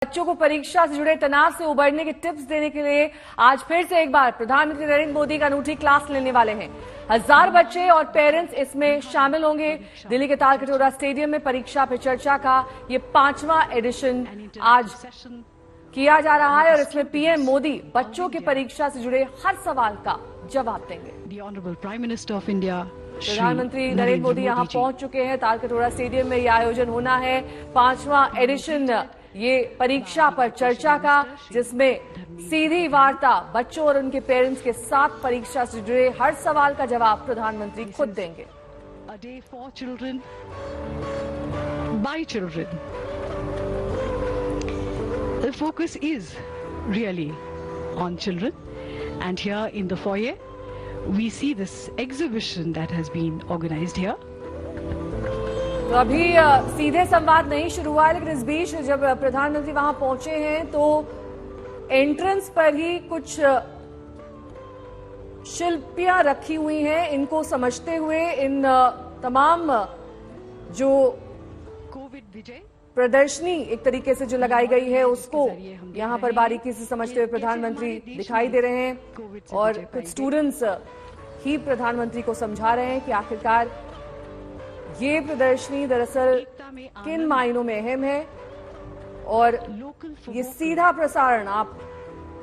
बच्चों को परीक्षा से जुड़े तनाव से उबरने के टिप्स देने के लिए आज फिर से एक बार प्रधानमंत्री नरेंद्र मोदी का अनूठी क्लास लेने वाले हैं। 1000 बच्चे और पेरेंट्स इसमें शामिल होंगे। दिल्ली के तालकटोरा स्टेडियम में परीक्षा पे चर्चा का ये 5वां एडिशन आज किया जा रहा है और इसमें पीएम मोदी बच्चों की परीक्षा से जुड़े हर सवाल का जवाब देंगे। प्रधानमंत्री नरेंद्र मोदी यहां पहुंच चुके हैं। तालकटोरा स्टेडियम में यह आयोजन होना है 5वां एडिशन ये परीक्षा पर चर्चा का, जिसमें सीधी वार्ता बच्चों और उनके पेरेंट्स के साथ परीक्षा से जुड़े हर सवाल का जवाब प्रधानमंत्री खुद देंगे। A day for children, by children. The focus is really on children, and here in the foyer we see this exhibition that has been organized here. तो अभी सीधे संवाद नहीं शुरू हुआ है, लेकिन इस बीच जब प्रधानमंत्री वहां पहुंचे हैं तो एंट्रेंस पर ही कुछ शिल्पियां रखी हुई हैं। इनको समझते हुए इन तमाम जो कोविड विजय प्रदर्शनी एक तरीके से जो लगाई गई है उसको यहां पर बारीकी से समझते हुए प्रधानमंत्री दिखाई दे रहे हैं और कुछ स्टूडेंट्स ही प्रधानमंत्री को समझा रहे हैं कि आखिरकार ये प्रदर्शनी दरअसल किन मायनों में अहम है। और ये सीधा प्रसारण आप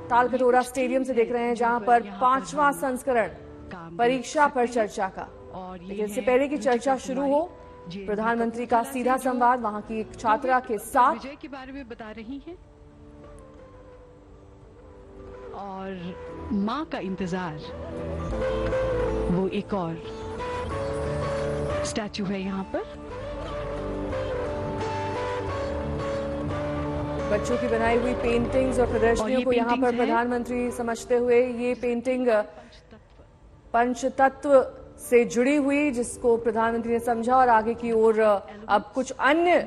तालकटोरा स्टेडियम से देख रहे हैं, जहां पर 5वां संस्करण परीक्षा पर चर्चा का। लेकिन इससे पहले की चर्चा शुरू हो, प्रधानमंत्री का सीधा संवाद वहां की एक छात्रा के साथ विजय के बारे में बता रही हैं और मां का इंतजार, वो एक और स्टैचू है यहाँ पर। बच्चों की बनाई हुई पेंटिंग्स और प्रदर्शनियों को यहाँ पर प्रधानमंत्री समझते हुए ये पेंटिंग पंचतत्व से जुड़ी हुई, जिसको प्रधानमंत्री ने समझा और आगे की ओर अब कुछ अन्य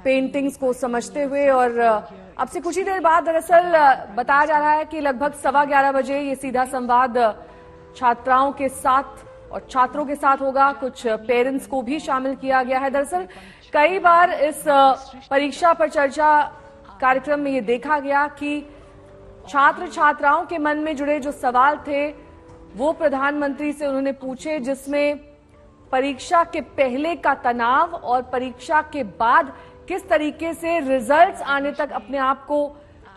पेंटिंग्स को समझते हुए। और अब से कुछ ही देर बाद दरअसल बताया जा रहा है कि लगभग 11:15 बजे ये सीधा संवाद छात्राओं के साथ और छात्रों के साथ होगा। कुछ पेरेंट्स को भी शामिल किया गया है। दरअसल कई बार इस परीक्षा पर चर्चा कार्यक्रम में ये देखा गया कि छात्र छात्राओं के मन में जुड़े जो सवाल थे वो प्रधानमंत्री से उन्होंने पूछे, जिसमें परीक्षा के पहले का तनाव और परीक्षा के बाद किस तरीके से रिजल्ट्स आने तक अपने आप को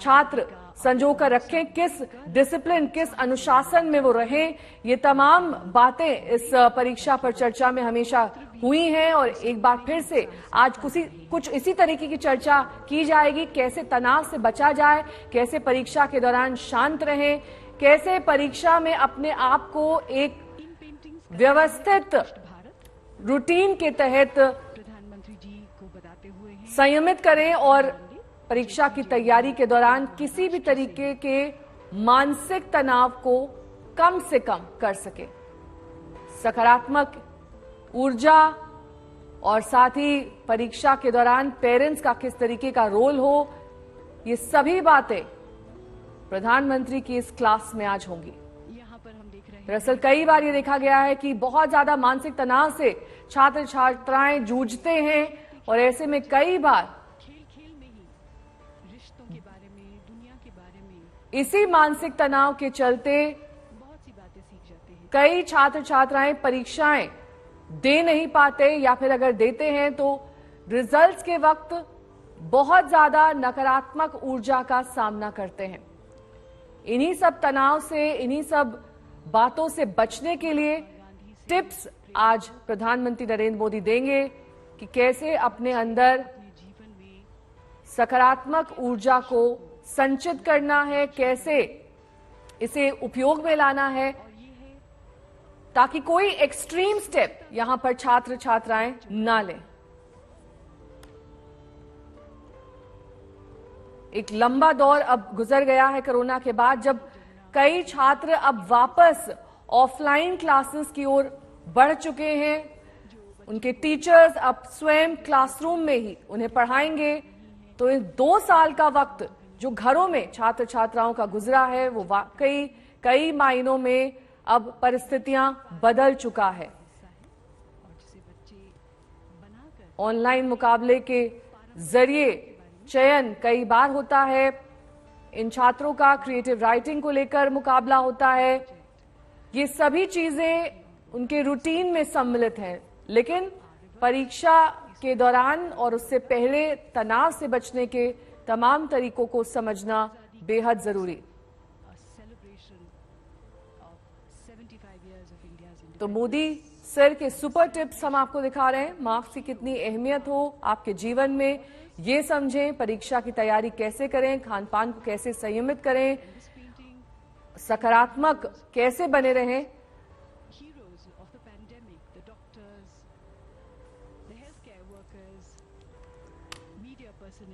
छात्र संजो कर रखें, किस डिसिप्लिन, किस अनुशासन में वो रहें, ये तमाम बातें इस परीक्षा पर चर्चा में हमेशा हुई हैं। और एक बार फिर से आज कुछ इसी तरीके की चर्चा की जाएगी। कैसे तनाव से बचा जाए, कैसे परीक्षा के दौरान शांत रहें, कैसे परीक्षा में अपने आप को एक व्यवस्थित रूटीन के तहत प्रधानमंत्री जी को बताते हुए संयमित करें और परीक्षा की तैयारी के दौरान किसी भी तरीके के मानसिक तनाव को कम से कम कर सके। सकारात्मक ऊर्जा और साथ ही परीक्षा के दौरान पेरेंट्स का किस तरीके का रोल हो, ये सभी बातें प्रधानमंत्री की इस क्लास में आज होंगी। यहाँ पर हम देख रहे हैं दरअसल कई बार ये देखा गया है कि बहुत ज्यादा मानसिक तनाव से छात्र छात्राएं जूझते हैं और ऐसे में कई बार खेल में ही रिश्तों के बारे में, दुनिया के बारे में इसी मानसिक तनाव के चलते बहुत सी बातें सीख जाते हैं। कई छात्र छात्राएं परीक्षाएं दे नहीं पाते या फिर अगर देते हैं तो रिजल्ट्स के वक्त बहुत ज्यादा नकारात्मक ऊर्जा का सामना करते हैं। इन्हीं सब तनाव से, इन्हीं सब बातों से बचने के लिए टिप्स आज प्रधानमंत्री नरेंद्र मोदी देंगे कि कैसे अपने अंदर सकारात्मक ऊर्जा को संचित करना है, कैसे इसे उपयोग में लाना है ताकि कोई एक्सट्रीम स्टेप यहां पर छात्र छात्राएं ना लें। एक लंबा दौर अब गुजर गया है कोरोना के बाद, जब कई छात्र अब वापस ऑफलाइन क्लासेस की ओर बढ़ चुके हैं। उनके टीचर्स अब स्वयं क्लासरूम में ही उन्हें पढ़ाएंगे। तो इस 2 साल का वक्त जो घरों में छात्र छात्राओं का गुजरा है वो वाकई कई मायनों में अब परिस्थितियां बदल चुका है। ऑनलाइन मुकाबले के जरिए चयन कई बार होता है, इन छात्रों का क्रिएटिव राइटिंग को लेकर मुकाबला होता है, ये सभी चीजें उनके रूटीन में सम्मिलित हैं। लेकिन परीक्षा के दौरान और उससे पहले तनाव से बचने के तमाम तरीकों को समझना बेहद जरूरी। तो मोदी सर के सुपर टिप्स हम आपको दिखा रहे हैं। मार्क्स की कितनी अहमियत हो आपके जीवन में, ये समझें, परीक्षा की तैयारी कैसे करें, खान पान को कैसे संयमित करें, सकारात्मक कैसे बने रहें,